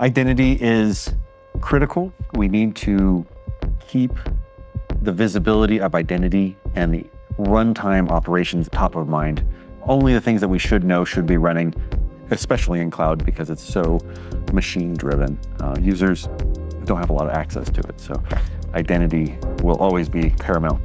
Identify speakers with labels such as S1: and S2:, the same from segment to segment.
S1: Identity is critical. We need to keep the visibility of identity and the runtime operations top of mind. Only the things that we should know should be running, especially in cloud, because it's so machine driven. Users don't have a lot of access to it. So identity will always be paramount.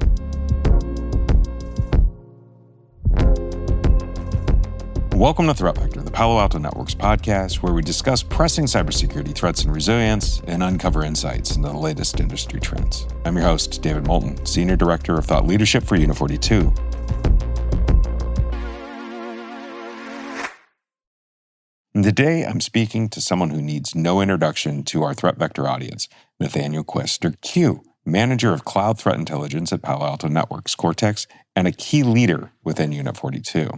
S2: Welcome to Threat Vector, the Palo Alto Networks podcast, where we discuss pressing cybersecurity threats and resilience and uncover insights into the latest industry trends. I'm your host, David Moulton, Senior Director of Thought Leadership for Unit 42. And today, I'm speaking to someone who needs no introduction to our Threat Vector audience, Nathaniel Quist, or Q, Manager of Cloud Threat Intelligence at Palo Alto Networks Cortex, and a key leader within Unit 42.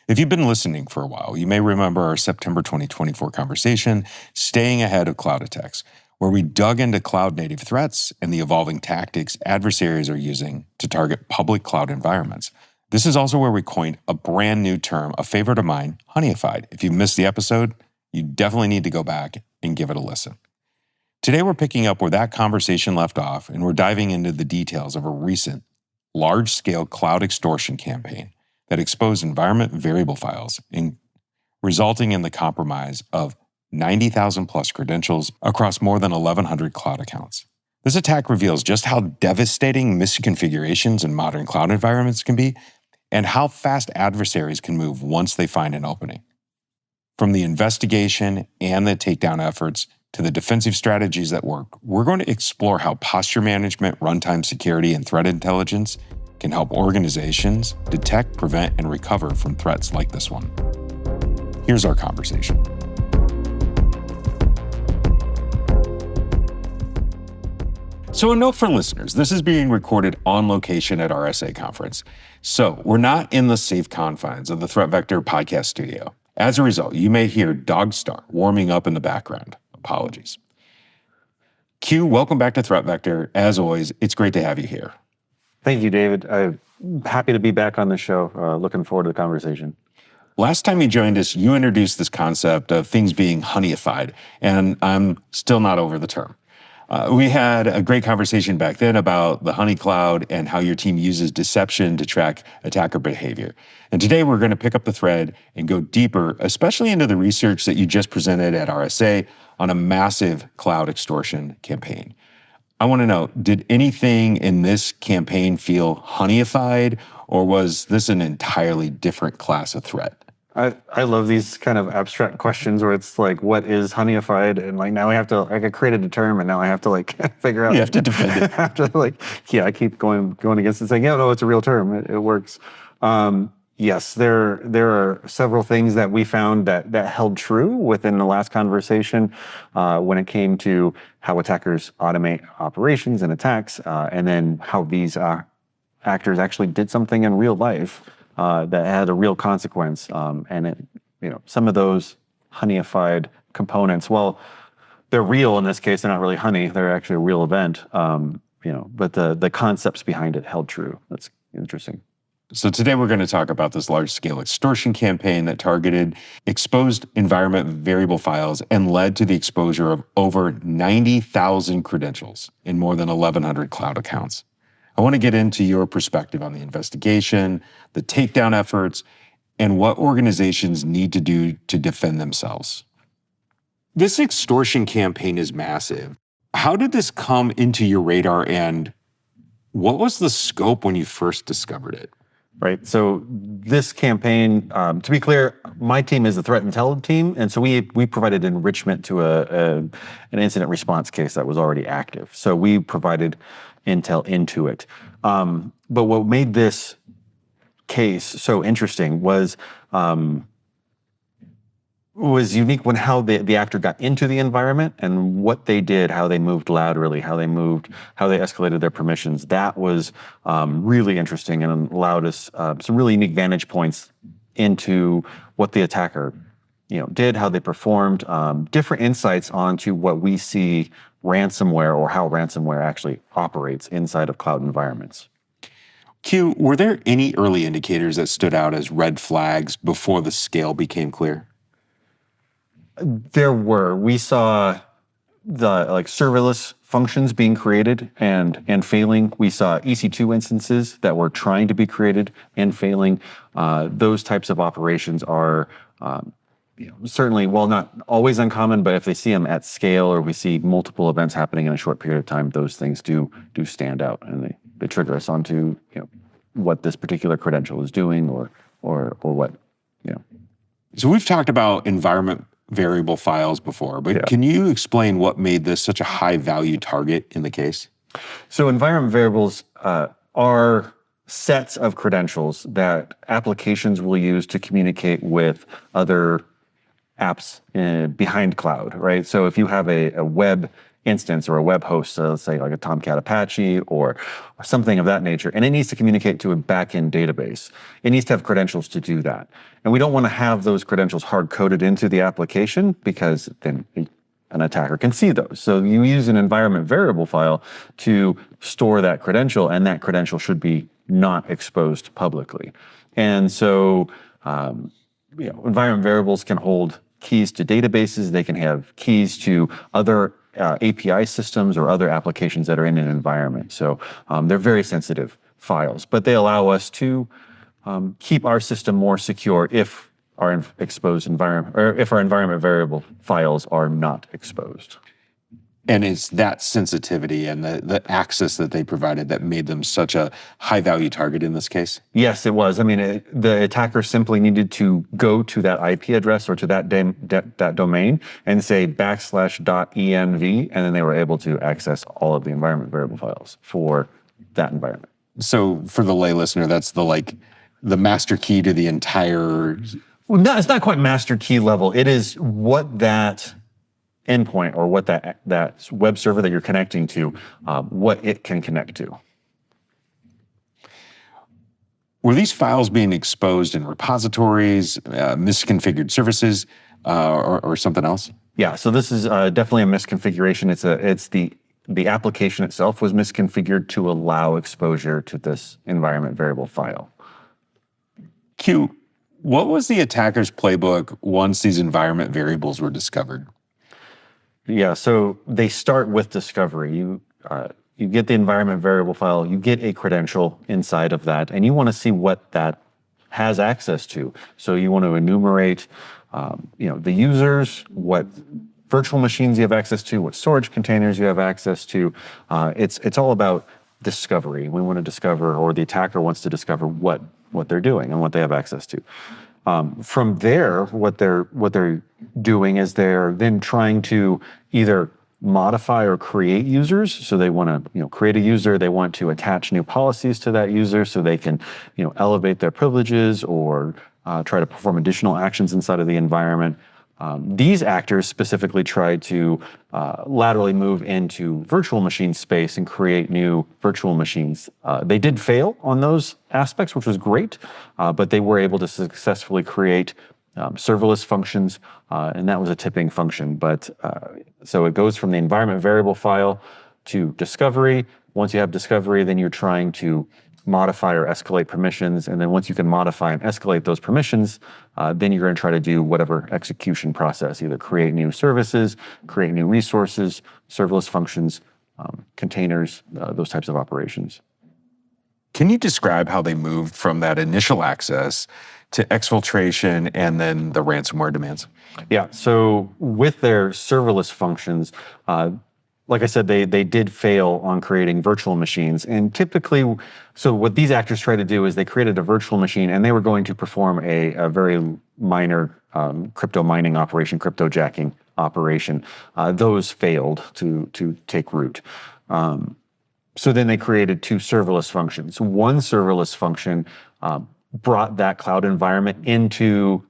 S2: If you've been listening for a while, you may remember our September 2024 conversation, Staying Ahead of Cloud Attacks, where we dug into cloud-native threats and the evolving tactics adversaries are using to target public cloud environments. This is also where we coined a brand new term, a favorite of mine, honeyfied. If you missed the episode, you definitely need to go back and give it a listen. Today, we're picking up where that conversation left off, and we're diving into the details of a recent large-scale cloud extortion campaign that exposed environment variable files, resulting in the compromise of 90,000 plus credentials across more than 1,100 cloud accounts. This attack reveals just how devastating misconfigurations in modern cloud environments can be and how fast adversaries can move once they find an opening. From the investigation and the takedown efforts to the defensive strategies that work, we're going to explore how posture management, runtime security, and threat intelligence can help organizations detect, prevent, and recover from threats like this one. Here's our conversation. So a note for listeners, this is being recorded on location at RSA conference. So we're not in the safe confines of the Threat Vector podcast studio. As a result, you may hear Dogstar warming up in the background. Apologies. Q, welcome back to Threat Vector. As always, it's great to have you here.
S1: Thank you, David. I'm happy to be back on the show. Looking forward to the conversation.
S2: Last time you joined us, you introduced this concept of things being honeyfied, and I'm still not over the term. We had a great conversation back then about the honey cloud and how your team uses deception to track attacker behavior. And today we're going to pick up the thread and go deeper, especially into the research that you just presented at RSA on a massive cloud extortion campaign. I want to know, did anything in this campaign feel honeyfied, or was this an entirely different class of threat?
S1: I love these kind of abstract questions where it's like, what is honeyfied? And like, now we have to, like, I created a term and now I have to like figure out.
S2: You have to defend it.
S1: I have to like, yeah, I keep going against it saying, yeah, no, it's a real term. It works. Yes, there are several things that we found that held true within the last conversation when it came to how attackers automate operations and attacks, and then how these actors actually did something in real life that had a real consequence. And it, some of those honeyfied components, well, they're real in this case. They're not really honey. They're actually a real event. But the concepts behind it held true. That's interesting.
S2: So today we're going to talk about this large-scale extortion campaign that targeted exposed environment variable files and led to the exposure of over 90,000 credentials in more than 1,100 cloud accounts. I want to get into your perspective on the investigation, the takedown efforts, and what organizations need to do to defend themselves. This extortion campaign is massive. How did this come into your radar, and what was the scope when you first discovered it?
S1: Right. So this campaign, to be clear, my team is the threat intel team, and so we provided enrichment to an incident response case that was already active. So we provided intel into it. But what made this case so interesting was unique when how the actor got into the environment and what they did, how they moved laterally, how they escalated their permissions. That was really interesting and allowed us some really unique vantage points into what the attacker did, how they performed, different insights onto what we see ransomware or how ransomware actually operates inside of cloud environments.
S2: Q, were there any early indicators that stood out as red flags before the scale became clear?
S1: We saw the serverless functions being created and failing. We saw EC2 instances that were trying to be created and failing. Those types of operations are certainly, well, not always uncommon, but if they see them at scale or we see multiple events happening in a short period of time, those things do stand out, and they trigger us onto what this particular credential is doing or what.
S2: So we've talked about environment variable files before, but can you explain what made this such a high value target in the case?
S1: So environment variables are sets of credentials that applications will use to communicate with other apps behind cloud, right? So if you have a web instance or a web host, so let's say like a Tomcat Apache or something of that nature, and it needs to communicate to a backend database, it needs to have credentials to do that. And we don't want to have those credentials hard-coded into the application because then an attacker can see those. So you use an environment variable file to store that credential, and that credential should be not exposed publicly. And so environment variables can hold keys to databases. They can have keys to other API systems or other applications that are in an environment. So they're very sensitive files, but they allow us to keep our system more secure if our exposed environment, or if our environment variable files are not exposed.
S2: And it's that sensitivity and the access that they provided that made them such a high value target in this case?
S1: Yes, it was. I mean, the attacker simply needed to go to that IP address or to that domain and say /.env, and then they were able to access all of the environment variable files for that environment.
S2: So for the lay listener, that's the master key to the entire...
S1: Well, no, it's not quite master key level. It is what that endpoint or what that web server that you're connecting to, what it can connect to.
S2: Were these files being exposed in repositories, misconfigured services, or something else?
S1: Yeah, so this is definitely a misconfiguration. It's the application itself was misconfigured to allow exposure to this environment variable file.
S2: Q, what was the attacker's playbook once these environment variables were discovered?
S1: Yeah, so they start with discovery. You get the environment variable file, you get a credential inside of that, and you want to see what that has access to. So you want to enumerate, the users, what virtual machines you have access to, what storage containers you have access to. It's all about discovery. We want to discover, or the attacker wants to discover what they're doing and what they have access to. From there, what they're doing is they're then trying to either modify or create users. So they want to, create a user. They want to attach new policies to that user so they can, elevate their privileges or try to perform additional actions inside of the environment. These actors specifically try to laterally move into virtual machine space and create new virtual machines. They did fail on those aspects, which was great, but they were able to successfully create serverless functions, and that was a tipping function. But so it goes from the environment variable file to discovery. Once you have discovery, then you're trying to modify or escalate permissions. And then once you can modify and escalate those permissions, then you're going to try to do whatever execution process, either create new services, create new resources, serverless functions, containers, those types of operations.
S2: Can you describe how they moved from that initial access to exfiltration and then the ransomware demands?
S1: Yeah, so with their serverless functions, like I said, they did fail on creating virtual machines. And typically, so what these actors try to do is they created a virtual machine and they were going to perform a very minor crypto mining operation, crypto jacking operation. Those failed to take root. So then they created two serverless functions. One serverless function brought that cloud environment into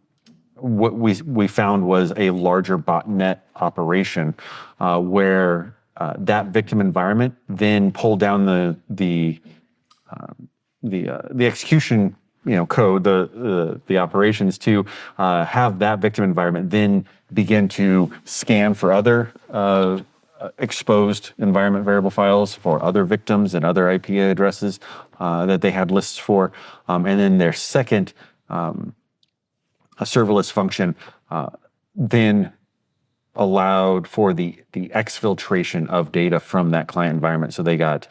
S1: what we found was a larger botnet operation where that victim environment then pulled down the execution code, the operations to have that victim environment then begin to scan for other exposed environment variable files for other victims and other IP addresses that they had lists for. And then their second a serverless function then allowed for the exfiltration of data from that client environment. So they got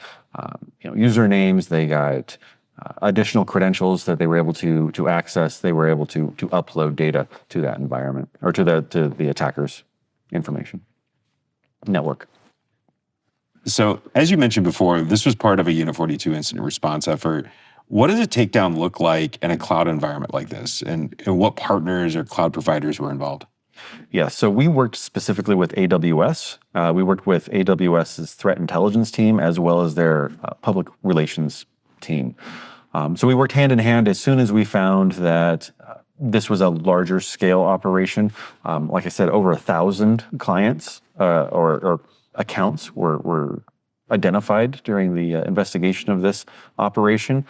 S1: usernames, they got additional credentials that they were able to access. They were able to upload data to that environment or to the attacker's information network.
S2: So, as you mentioned before, this was part of a Unit 42 incident response effort. What does a takedown look like in a cloud environment like this? And what partners or cloud providers were involved?
S1: Yeah, so we worked specifically with AWS. We worked with AWS's threat intelligence team as well as their public relations team. So we worked hand in hand as soon as we found that this was a larger scale operation. Like I said, over 1,000 clients or accounts were identified during the investigation of this operation.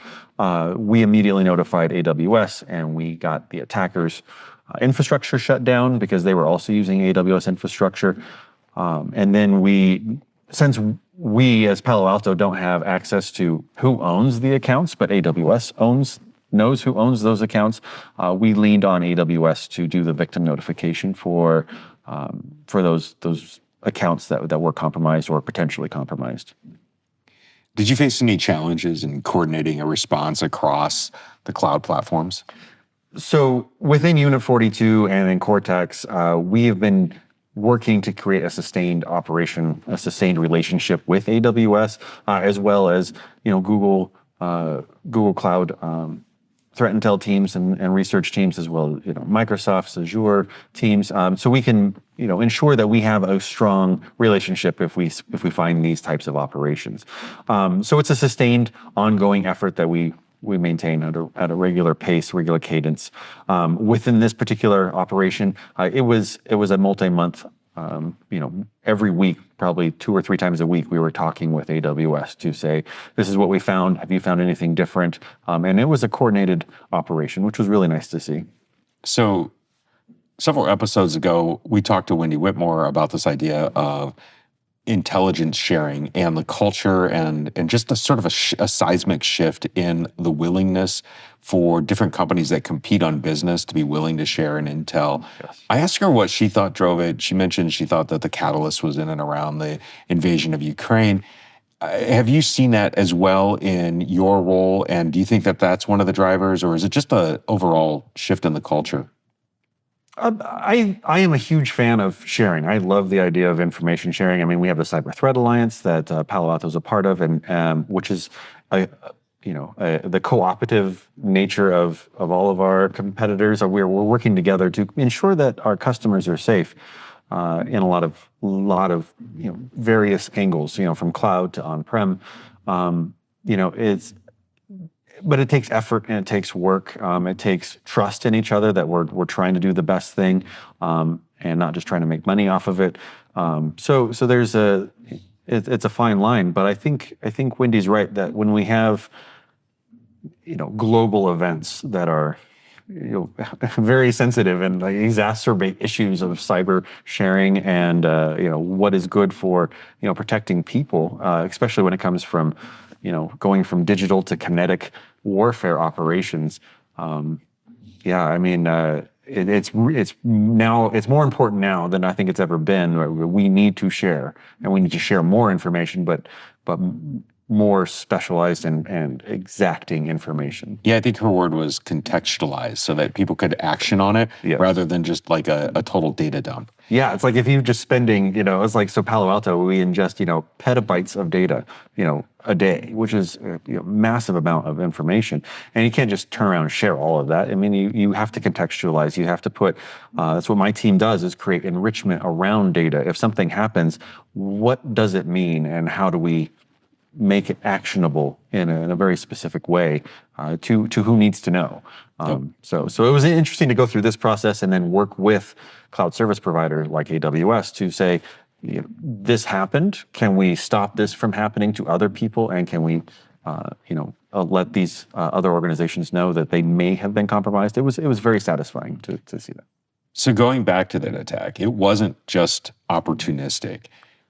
S1: We immediately notified AWS and we got the attackers' infrastructure shut down because they were also using AWS infrastructure. And then since we as Palo Alto don't have access to who owns the accounts, but AWS knows who owns those accounts, we leaned on AWS to do the victim notification for those accounts that were compromised or potentially compromised.
S2: Did you face any challenges in coordinating a response across the cloud platforms?
S1: So within Unit 42 and in Cortex, we have been working to create a sustained operation, a sustained relationship with AWS, as well as Google Cloud threat intel teams and research teams, as well as Microsoft's Azure teams, so we can ensure that we have a strong relationship if we find these types of operations. So it's a sustained, ongoing effort that we maintain at a regular pace, regular cadence. Within this particular operation, it was a multi-month. Every week, probably 2 or 3 times a week, we were talking with AWS to say, this is what we found. Have you found anything different? And it was a coordinated operation, which was really nice to see.
S2: So several episodes ago, we talked to Wendy Whitmore about this idea of intelligence sharing and the culture and just a sort of a seismic shift in the willingness for different companies that compete on business to be willing to share an intel.
S1: Yes.
S2: I asked her what she thought drove it. She mentioned she thought that the catalyst was in and around the invasion of Ukraine. Have you seen that as well in your role? And do you think that that's one of the drivers, or is it just an overall shift in the culture?
S1: I am a huge fan of sharing. I love the idea of information sharing. I mean, we have the Cyber Threat Alliance that Palo Alto is a part of, and which is the cooperative nature of all of our competitors. We're working together to ensure that our customers are safe in a lot of various angles. From cloud to on-prem. But it takes effort and it takes work. It takes trust in each other that we're trying to do the best thing and not just trying to make money off of it. So there's it's a fine line. But I think Wendy's right that when we have global events that are very sensitive and exacerbate issues of cyber sharing and what is good for protecting people, especially when it comes from going from digital to kinetic warfare operations. It's more important now than I think it's ever been. We need to share, and we need to share more information, but more specialized and exacting information.
S2: Yeah, I think her word was contextualized so that people could action on it rather than just like a total data dump.
S1: Yeah, it's like if you're just spending, it's like, so Palo Alto, we ingest, petabytes of data, a day, which is a massive amount of information. And you can't just turn around and share all of that. I mean, you have to contextualize. You have to put, that's what my team does, is create enrichment around data. If something happens, what does it mean and how do we make it actionable in a very specific way to who needs to know. So it was interesting to go through this process and then work with cloud service providers like AWS to say, this happened. Can we stop this from happening to other people? And can we, let these other organizations know that they may have been compromised? It was very satisfying to see that.
S2: So going back to that attack, it wasn't just opportunistic.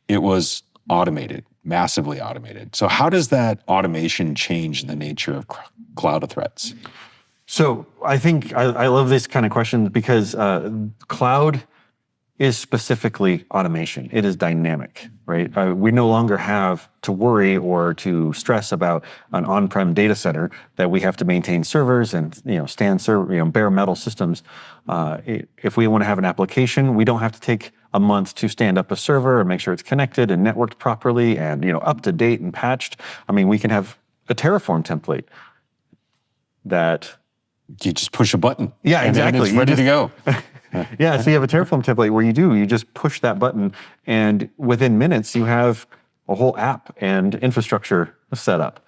S2: It was automated, massively automated. So how does that automation change the nature of cloud threats?
S1: So I think I love this kind of question because cloud is specifically automation. It is dynamic, right? We no longer have to worry or to stress about an on-prem data center that we have to maintain servers and bare metal systems. If we want to have an application, we don't have to take a month to stand up a server and make sure it's connected and networked properly and up to date and patched. I mean, we can have a Terraform template that
S2: you just push a button.
S1: Yeah, exactly.
S2: And it's ready to go.
S1: Yeah, so you have a Terraform template where you just push that button, and within minutes you have a whole app and infrastructure set up.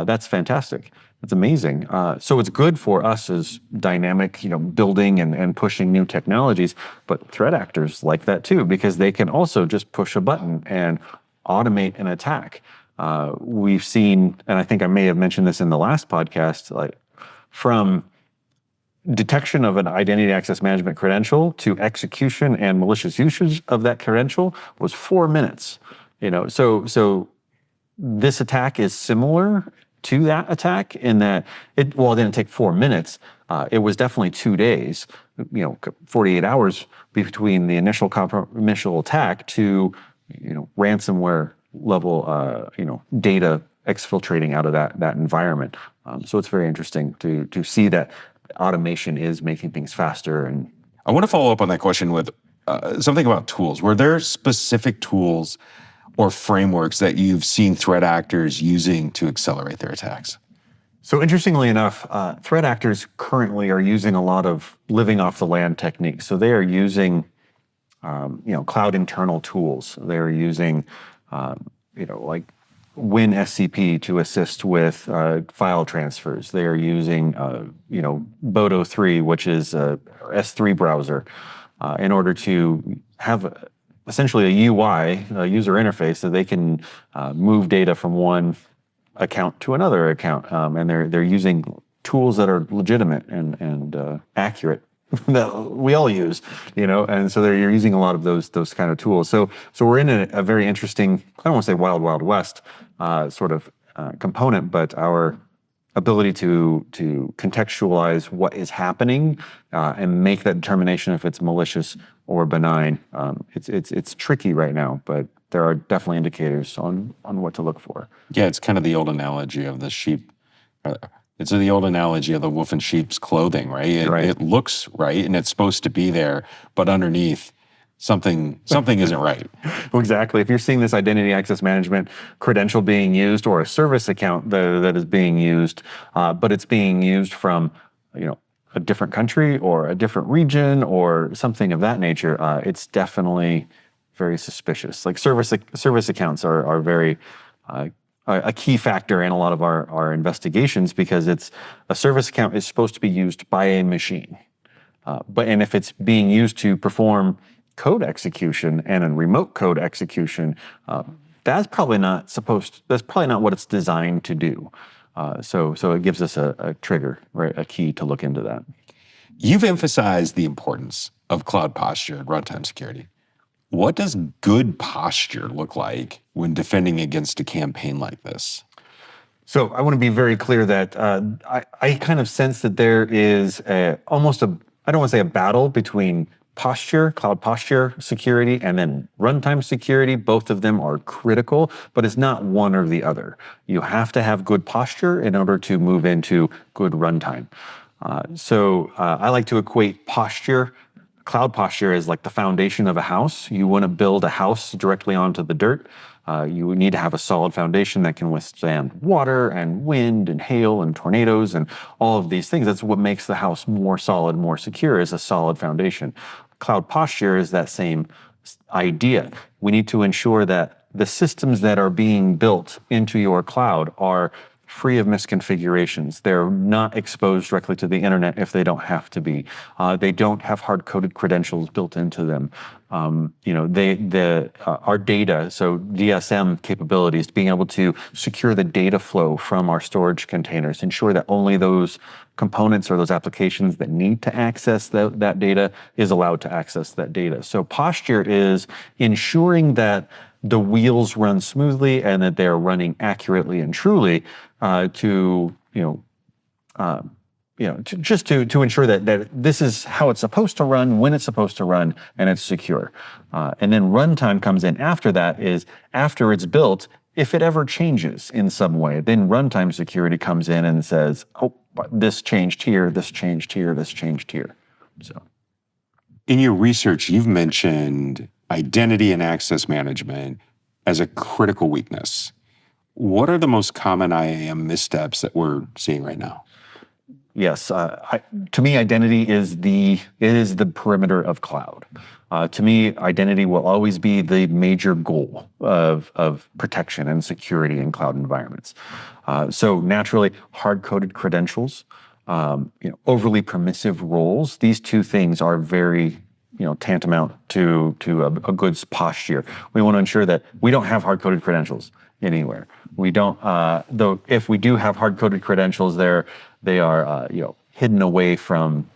S1: That's fantastic. That's amazing. So it's good for us as dynamic, building and pushing new technologies, but threat actors like that too, because they can also just push a button and automate an attack. We've seen, and I think I may have mentioned this in the last podcast, like from detection of an identity access management credential to execution and malicious usage of that credential was 4 minutes. So this attack is similar to that attack in that it didn't take 4 minutes. It was definitely 2 days, 48 hours between the initial attack to ransomware level data exfiltrating out of that environment. So it's very interesting to see that automation is making things faster. And
S2: I want to follow up on that question with something about tools. Were there specific tools or frameworks that you've seen threat actors using to accelerate their attacks?
S1: So interestingly enough, threat actors currently are using a lot of living off the land techniques. So they are using cloud internal tools. They're using like WinSCP to assist with file transfers. They are using, Bodo 3, which is a S3 browser, in order to have essentially a UI, a user interface, so they can move data from one account to another account. And they're using tools that are legitimate and accurate that we all use, and so you're using a lot of those kind of tools. So we're in a very interesting, I don't want to say wild west sort of component, but our ability to contextualize what is happening and make that determination if it's malicious or benign. It's tricky right now, but there are definitely indicators on what to look for.
S2: Yeah, it's kind of the old analogy of the sheep. It's the old analogy of the wolf in sheep's clothing, right? It looks right and it's supposed to be there, but underneath something isn't right.
S1: Well, exactly. If you're seeing this identity access management credential being used or a service account that is being used, but it's being used from a different country or a different region or something of that nature, it's definitely very suspicious. Like service accounts are very a key factor in a lot of our investigations, because it's a service account is supposed to be used by a machine. And if it's being used to perform code execution and a remote code execution, that's probably not what it's designed to do. So it gives us a trigger, right? A key to look into that.
S2: You've emphasized the importance of cloud posture and runtime security. What does good posture look like when defending against a campaign like this?
S1: So I want to be very clear that I kind of sense that there is I don't want to say a battle between cloud posture security, and then runtime security. Both of them are critical, but it's not one or the other. You have to have good posture in order to move into good runtime. So I like to equate cloud posture is like the foundation of a house. You want to build a house directly onto the dirt. You need to have a solid foundation that can withstand water and wind and hail and tornadoes and all of these things. That's what makes the house more solid, more secure, is a solid foundation. Cloud posture is that same idea. We need to ensure that the systems that are being built into your cloud are free of misconfigurations. They're not exposed directly to the internet if they don't have to be. They don't have hard-coded credentials built into them. Our data, so DSM capabilities, being able to secure the data flow from our storage containers, ensure that only those components or those applications that need to access that data is allowed to access that data. So posture is ensuring that the wheels run smoothly and that they're running accurately and truly to just to ensure that this is how it's supposed to run, when it's supposed to run, and it's secure. And then runtime comes in after that, is after it's built. If it ever changes in some way, then runtime security comes in and says, oh, this changed here, this changed here, this changed here. So,
S2: in your research, you've mentioned identity and access management as a critical weakness. What are the most common IAM missteps that we're seeing right now?
S1: Yes, to me, identity is the perimeter of cloud. To me, identity will always be the major goal of protection and security in cloud environments. So naturally, hard-coded credentials, overly permissive roles. These two things are very tantamount to a good posture. We want to ensure that we don't have hard-coded credentials anywhere. We don't, though if we do have hard-coded credentials there, they are hidden away from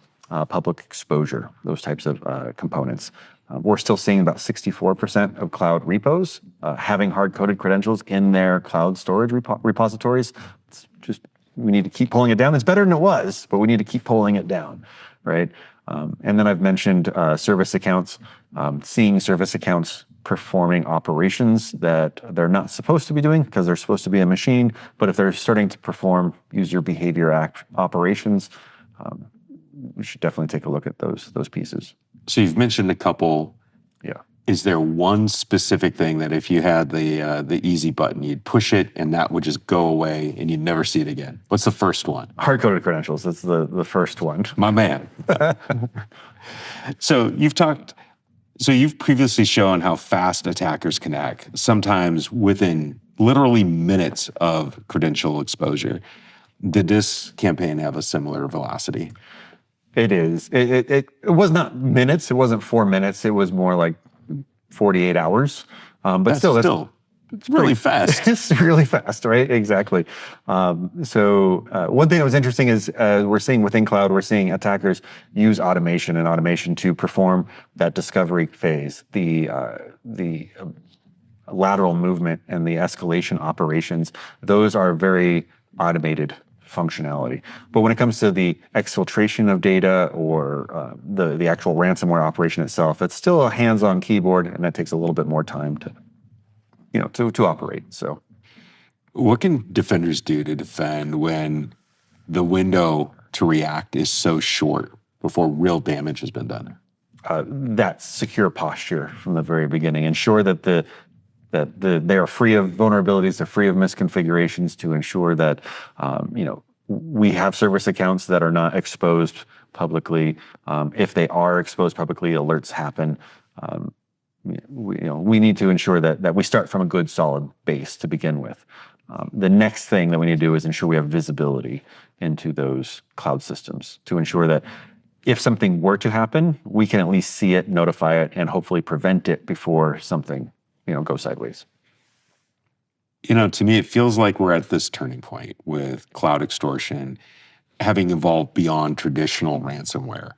S1: public exposure, those types of components. We're still seeing about 64% of cloud repos having hard-coded credentials in their cloud storage repositories. It's just, we need to keep pulling it down. It's better than it was, but we need to keep pulling it down, right? And then I've mentioned service accounts, seeing service accounts performing operations that they're not supposed to be doing because they're supposed to be a machine. But if they're starting to perform user behavior operations, we should definitely take a look at those pieces.
S2: So you've mentioned a couple.
S1: Yeah.
S2: Is there one specific thing that if you had the easy button, you'd push it and that would just go away and you'd never see it again? What's the first one?
S1: Hard-coded credentials. That's the first one.
S2: My man. So you've previously shown how fast attackers can act, sometimes within literally minutes of credential exposure. Did this campaign have a similar velocity?
S1: It is. It was not minutes. It wasn't 4 minutes. It was more like 48 hours. But
S2: that's it's really fast.
S1: It's really fast, right? Exactly. So one thing that was interesting is we're seeing within cloud, we're seeing attackers use automation to perform that discovery phase, the lateral movement and the escalation operations. Those are very automated functionality. But when it comes to the exfiltration of data or the actual ransomware operation itself, it's still a hands-on keyboard, and that takes a little bit more time to operate. So,
S2: what can defenders do to defend when the window to react is so short before real damage has been done?
S1: That secure posture from the very beginning. Ensure that they are free of vulnerabilities, they're free of misconfigurations, to ensure that we have service accounts that are not exposed publicly. If they are exposed publicly, alerts happen. We need to ensure that we start from a good, solid base to begin with. The next thing that we need to do is ensure we have visibility into those cloud systems to ensure that if something were to happen, we can at least see it, notify it, and hopefully prevent it before something goes sideways.
S2: To me, it feels like we're at this turning point with cloud extortion having evolved beyond traditional ransomware.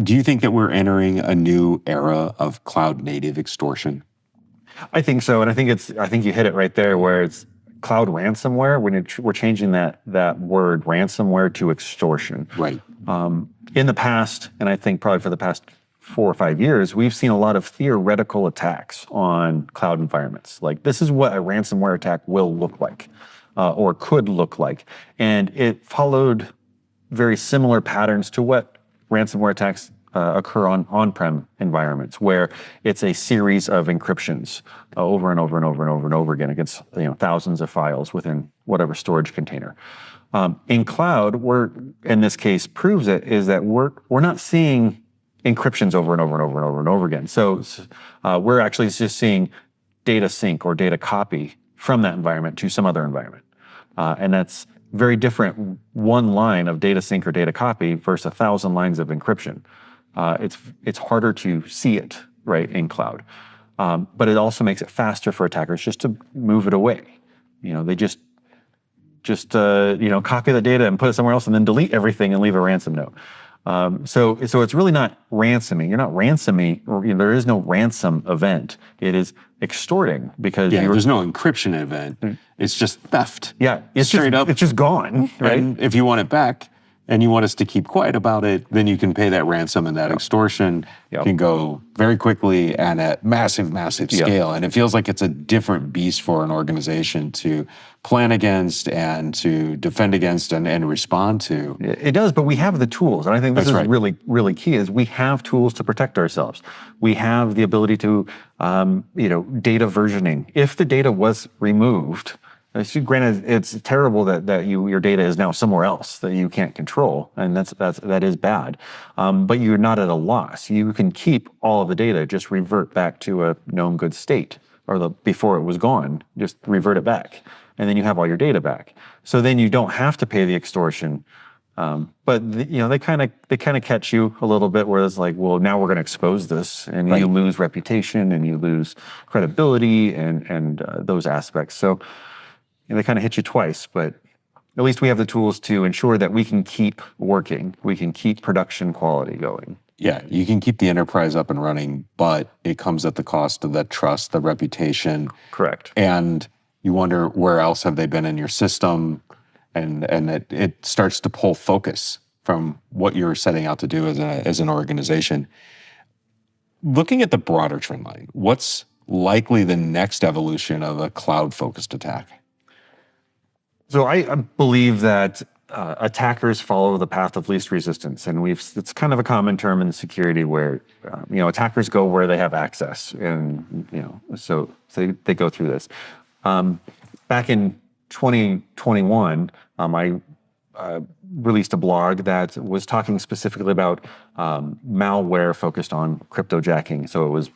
S2: Do you think that we're entering a new era of cloud native extortion?
S1: I think so, and I think you hit it right there, where it's cloud ransomware. We're changing that word ransomware to extortion.
S2: Right.
S1: In the past, and I think probably for the past 4 or 5 years, we've seen a lot of theoretical attacks on cloud environments. Like, this is what a ransomware attack will look like, or could look like, and it followed very similar patterns to what ransomware attacks occur on on-prem environments, where it's a series of encryptions over and over and over and over and over again against thousands of files within whatever storage container. In cloud, in this case proves it, is that we're not seeing encryptions over and over and over and over and over again. So we're actually just seeing data sync or data copy from that environment to some other environment, and that's very different. One line of data sync or data copy versus 1,000 lines of encryption. It's harder to see it, right, in cloud. But it also makes it faster for attackers just to move it away. They just copy the data and put it somewhere else and then delete everything and leave a ransom note. So it's really not ransoming. You're not ransoming, or there is no ransom event. It is extorting, because
S2: there's no encryption event. It's just theft.
S1: Yeah, it's
S2: straight up.
S1: It's just gone, right?
S2: And if you want it back, and you want us to keep quiet about it, then you can pay that ransom, and that extortion can go very quickly and at massive, massive scale. And it feels like it's a different beast for an organization to plan against and to defend against and respond to.
S1: It does, but we have the tools. And I think this is really, really key is we have tools to protect ourselves. We have the ability to, data versioning. If the data was removed, granted, it's terrible that your data is now somewhere else that you can't control, and that is bad. But you're not at a loss. You can keep all of the data, just revert back to a known good state, or before it was gone, just revert it back, and then you have all your data back. So then you don't have to pay the extortion. But they kind of catch you a little bit, where it's like, well, now we're going to expose this, and you lose reputation and you lose credibility and those aspects. So. And they kind of hit you twice, but at least we have the tools to ensure that we can keep working. We can keep production quality going.
S2: Yeah, you can keep the enterprise up and running, but it comes at the cost of that trust, the reputation.
S1: Correct.
S2: And you wonder, where else have they been in your system? And it starts to pull focus from what you're setting out to do as an organization. Looking at the broader trend line, what's likely the next evolution of a cloud-focused attack?
S1: So I believe that attackers follow the path of least resistance, and it's kind of a common term in security where attackers go where they have access, and so they go through this. Back in 2021, I released a blog that was talking specifically about malware focused on cryptojacking. So it was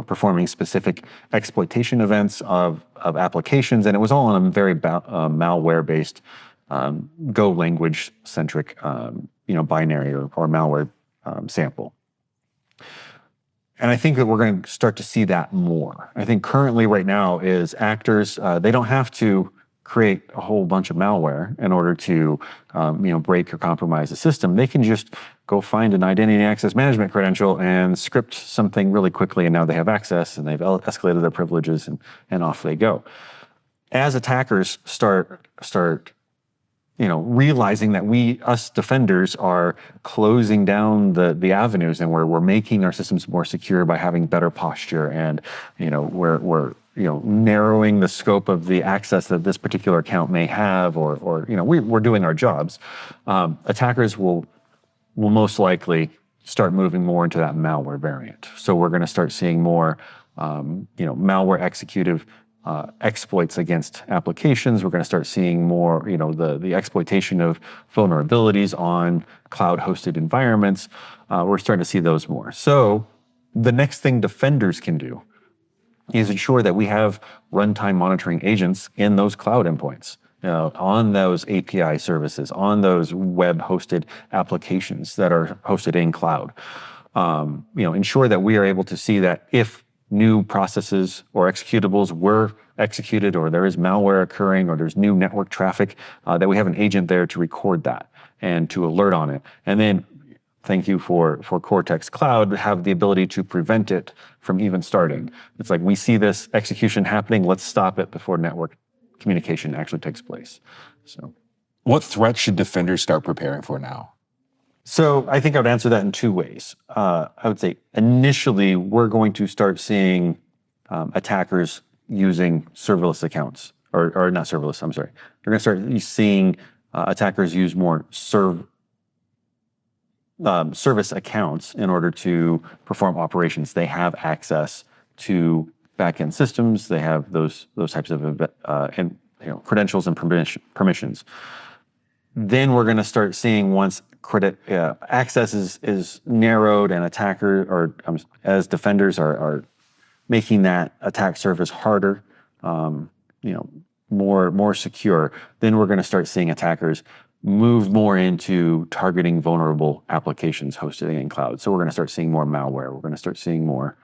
S1: performing specific exploitation events of applications, and it was all on a very malware-based, Go language-centric, binary or malware sample. And I think that we're going to start to see that more. I think currently, right now, is actors they don't have to create a whole bunch of malware in order to break or compromise the system. They can just go find an identity access management credential and script something really quickly, and now they have access, and they've escalated their privileges, and off they go. As attackers start realizing that us defenders are closing down the avenues, and we're making our systems more secure by having better posture, and we're narrowing the scope of the access that this particular account may have, or we're doing our jobs. Attackers will most likely start moving more into that malware variant. So we're going to start seeing more, malware executive exploits against applications. We're going to start seeing more, the exploitation of vulnerabilities on cloud-hosted environments. We're starting to see those more. So the next thing defenders can do is ensure that we have runtime monitoring agents in those cloud endpoints, on those API services, on those web-hosted applications that are hosted in cloud. Ensure that we are able to see that if new processes or executables were executed, or there is malware occurring, or there's new network traffic, that we have an agent there to record that and to alert on it. And then, thank you for Cortex Cloud, have the ability to prevent it from even starting. It's like, we see this execution happening, let's stop it before network communication actually takes place. So,
S2: what threats should defenders start preparing for now?
S1: So I think I would answer that in two ways. I would say initially we're going to start seeing attackers using serverless accounts, or not serverless, I'm sorry. You're going to start seeing attackers use more service accounts in order to perform operations. They have access to backend systems. They have those types of credentials and permissions. Then we're going to start seeing, once access is narrowed and as defenders are making that attack surface harder, more secure, then we're going to start seeing attackers move more into targeting vulnerable applications hosted in cloud. So we're going to start seeing more malware. We're going to start seeing more,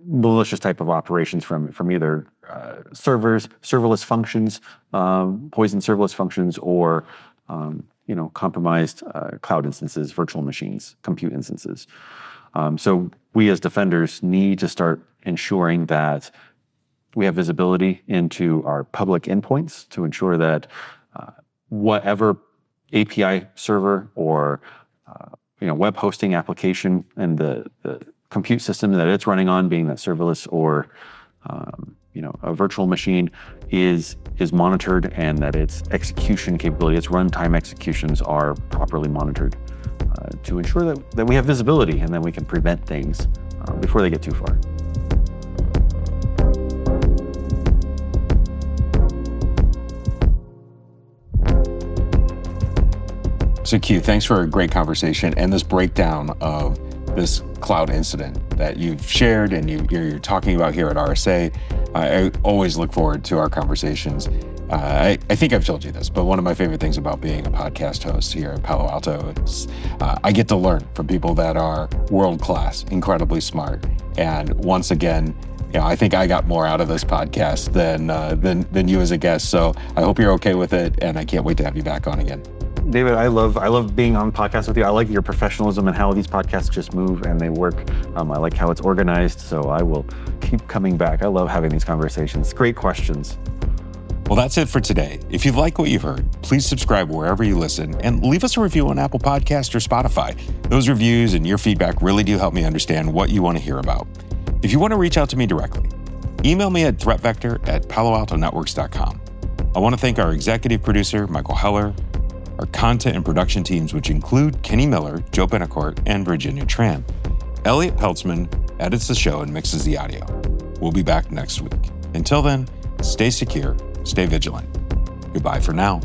S1: malicious type of operations from either serverless functions, poison serverless functions, or compromised cloud instances, virtual machines, compute instances. So we as defenders need to start ensuring that we have visibility into our public endpoints to ensure that whatever API server or web hosting application and the compute system that it's running on, being that serverless or a virtual machine, is monitored, and that its execution capability, its runtime executions are properly monitored to ensure that we have visibility and then we can prevent things before they get too far.
S2: So Q, thanks for a great conversation and this breakdown of this cloud incident that you've shared and you're talking about here at RSA. I always look forward to our conversations. I think I've told you this, but one of my favorite things about being a podcast host here at Palo Alto is I get to learn from people that are world-class, incredibly smart. And once again, I think I got more out of this podcast than you as a guest. So I hope you're okay with it, and I can't wait to have you back on again.
S1: David, I love being on podcasts with you. I like your professionalism and how these podcasts just move and they work. I like how it's organized, so I will keep coming back. I love having these conversations. Great questions.
S2: Well, that's it for today. If you like what you've heard, please subscribe wherever you listen and leave us a review on Apple Podcasts or Spotify. Those reviews and your feedback really do help me understand what you want to hear about. If you want to reach out to me directly, email me at threatvector@paloaltonetworks.com. I want to thank our executive producer, Michael Heller, our content and production teams, which include Kenny Miller, Joe Benacourt, and Virginia Tran. Elliot Peltzman edits the show and mixes the audio. We'll be back next week. Until then, stay secure, stay vigilant. Goodbye for now.